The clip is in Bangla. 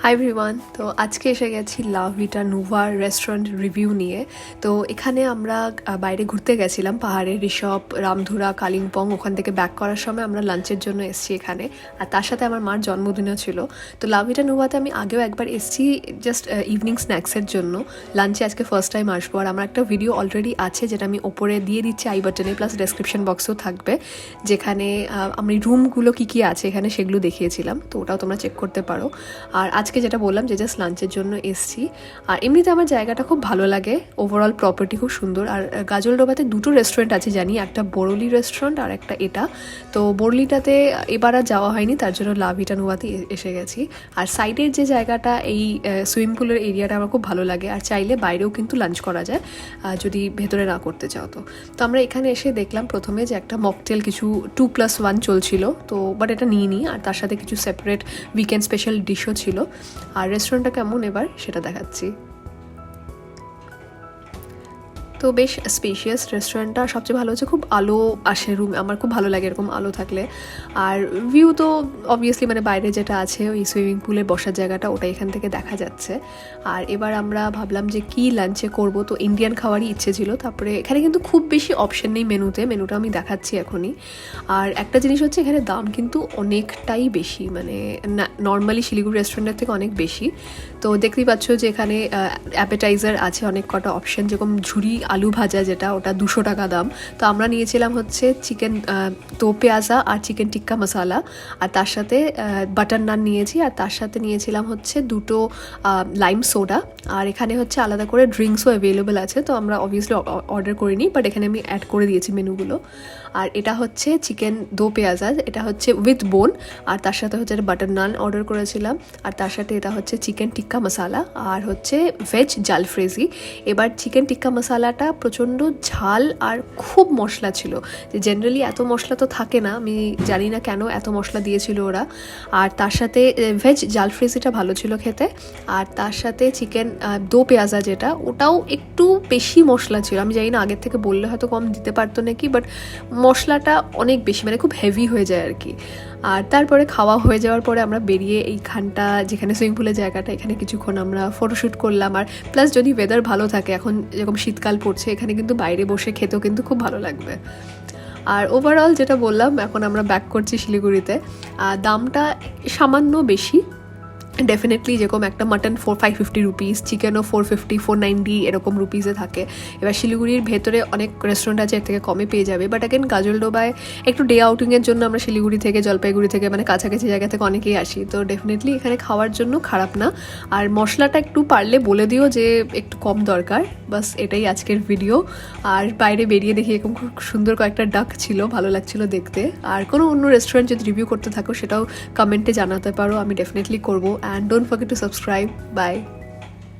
Hi everyone. তো আজকে এসে গেছি ভিটা নুভা রেস্টুরেন্ট রিভিউ নিয়ে। তো এখানে আমরা বাইরে ঘুরতে গেছিলাম, পাহাড়ে ঋষভ, রামধুরা, কালিম্পং। ওখান থেকে ব্যাক করার সময় আমরা লাঞ্চের জন্য এসেছি এখানে, আর তার সাথে আমার মার জন্মদিনও ছিল। তো ভিটা নুভাতে আমি আগেও একবার এসেছি জাস্ট ইভিনিং স্ন্যাক্সের জন্য। লাঞ্চে আজকে ফার্স্ট টাইম আসবো। আর আমার একটা ভিডিও অলরেডি আছে যেটা আমি ওপরে দিয়ে দিচ্ছি আই বাটনে, প্লাস ডেসক্রিপশন বক্সেও থাকবে, যেখানে আমি রুমগুলো কী আছে এখানে সেগুলো দেখিয়েছিলাম। তো ওটাও তোমরা চেক করতে পারো। আর আজকে যেটা বললাম যে জাস্ট লাঞ্চের জন্য এসছি। আর এমনিতে আমার জায়গাটা খুব ভালো লাগে, ওভারঅল প্রপার্টি খুব সুন্দর। আর গাজলডোবাতে দুটো রেস্টুরেন্ট আছে জানি, একটা বরলি রেস্টুরেন্ট আর একটা এটা। তো বরলিটাতে এবার আর যাওয়া হয়নি, তার জন্য ভিটা নুভাতে এসে গেছি। আর সাইডের যে জায়গাটা, এই সুইমিং পুলের এরিয়াটা আমার খুব ভালো লাগে। আর চাইলে বাইরেও কিন্তু লাঞ্চ করা যায় যদি ভেতরে না করতে চাও। তো আমরা এখানে এসে দেখলাম প্রথমে যে একটা মকটেল কিছু 2+1 চলছিল, তো বাট এটা নিয়ে নিই। আর তার সাথে কিছু সেপারেট উইকেন্ড স্পেশাল ডিশও ছিল। আর রেস্টুরেন্টটা কেমন এবার সেটা দেখাচ্ছি। তো বেশ স্পেশিয়াস রেস্টুরেন্টটা। সবচেয়ে ভালো হচ্ছে খুব আলো আসে রুম, আমার খুব ভালো লাগে এরকম আলো থাকলে। আর ভিউ তো অবভিয়াসলি মানে বাইরে যেটা আছে ওই সুইমিং পুলে বসার জায়গাটা, ওটা এখান থেকে দেখা যাচ্ছে। আর এবার আমরা ভাবলাম যে কি লাঞ্চে করব, তো ইন্ডিয়ান খাওয়ারই ইচ্ছে ছিল। তারপরে এখানে কিন্তু খুব বেশি অপশন নেই মেনুটা আমি দেখাচ্ছি এখনই। আর একটা জিনিস হচ্ছে এখানে দাম কিন্তু অনেকটাই বেশি, মানে নর্মালি শিলিগুড়ি রেস্টুরেন্টের থেকে অনেক বেশি। তো দেখতেই পাচ্ছ যে এখানে অ্যাপেটাইজার আছে অনেক কটা অপশন, যেরকম ঝুরি আলু ভাজা, যেটা ওটা 200 টাকা দাম। তো আমরা নিয়েছিলাম হচ্ছে চিকেন তো পেঁয়াজা আর চিকেন টিক্কা মশালা, আর তার সাথে বাটার নান নিয়েছি। আর তার সাথে নিয়েছিলাম হচ্ছে 2টো লাইম সোডা। আর এখানে হচ্ছে আলাদা করে ড্রিঙ্কসও অ্যাভেলেবেল আছে, তো আমরা অবভিয়াসলি অর্ডার করিনি, বাট এখানে আমি অ্যাড করে দিয়েছি মেনুগুলো। আর এটা হচ্ছে চিকেন দো পেঁয়াজা, এটা হচ্ছে উইথ বোন। আর তার সাথে হচ্ছে বাটার নান অর্ডার করেছিলাম। আর তার সাথে এটা হচ্ছে চিকেন টিক্কা মশালা আর হচ্ছে ভেজ জালফ্রেজি। এবার চিকেন টিক্কা মশালাটা প্রচণ্ড ঝাল আর খুব মশলা ছিল, যে জেনারেলি এত মশলা তো থাকে না, আমি জানি না কেন এত মশলা দিয়েছিল ওরা। আর তার সাথে ভেজ জালফ্রেজিটা ভালো ছিল খেতে। আর তার সাথে চিকেন দো পেঁয়াজা, যেটা ওটাও একটু বেশি মশলা ছিল। আমি জানি না আগের থেকে বললে হয়তো কম দিতে পারতো নাকি, বাট মশলাটা অনেক বেশি, মানে খুব হেভি হয়ে যায় আর কি। আর তারপরে খাওয়া হয়ে যাওয়ার পরে আমরা বেরিয়ে এইখানটা, যেখানে সুইমিং পুলের জায়গাটা, এখানে কিছুক্ষণ আমরা ফটোশ্যুট করলাম। আর প্লাস যদি ওয়েদার ভালো থাকে, এখন যেরকম শীতকাল পড়ছে, এখানে কিন্তু বাইরে বসে খেতেও কিন্তু খুব ভালো লাগবে। আর ওভারঅল যেটা বললাম, এখন আমরা ব্যাক করছি শিলিগুড়িতে। দামটা সামান্য বেশি ডেফিনেটলি, যেরকম একটা মাটন 550 রুপিস, চিকেনও 450 490 এরকম রুপিসে থাকে। এবার শিলিগুড়ির ভেতরে অনেক রেস্টুরেন্ট আছে এর থেকে কমে পেয়ে যাবে, বাট অ্যাগেন গাজলডোবায় একটু ডে আউটিংয়ের জন্য আমরা শিলিগুড়ি থেকে, জলপাইগুড়ি থেকে, মানে কাছাকাছি জায়গা থেকে অনেকেই আসি, তো ডেফিনেটলি এখানে খাওয়ার জন্য খারাপ না। আর মশলাটা একটু পারলে বলে দিও যে একটু কম দরকার। বাস এটাই আজকের ভিডিও। আর বাইরে বেরিয়ে দেখি এরকম খুব সুন্দর কয়েকটা ডাক ছিল, ভালো লাগছিল দেখতে। আর কোনো অন্য রেস্টুরেন্ট যদি রিভিউ করতে থাকো সেটাও কমেন্টে জানাতে পারো, আমি ডেফিনেটলি করবো। And don't forget to subscribe. Bye.